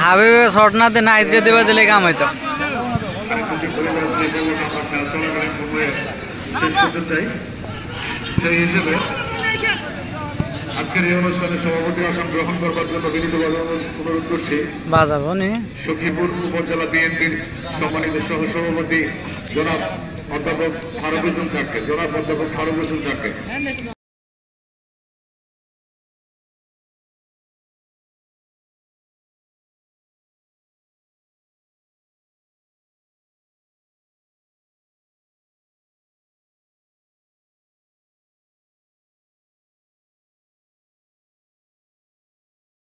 হাবিবে শর্ট না দিয়ে নাইট দেবে দিলে কাম হইতো। সেই হিসেবে আজকের এই অনুষ্ঠানে সভাপতি আসন গ্রহণ করবার জন্য বিনীতভাবে অনুরোধ করছি সখীপুর উপজেলা বিএনপির সম্মানিত সহসভাপতি জনাব অধ্যাপক ফারুক হোসেন স্যারকে।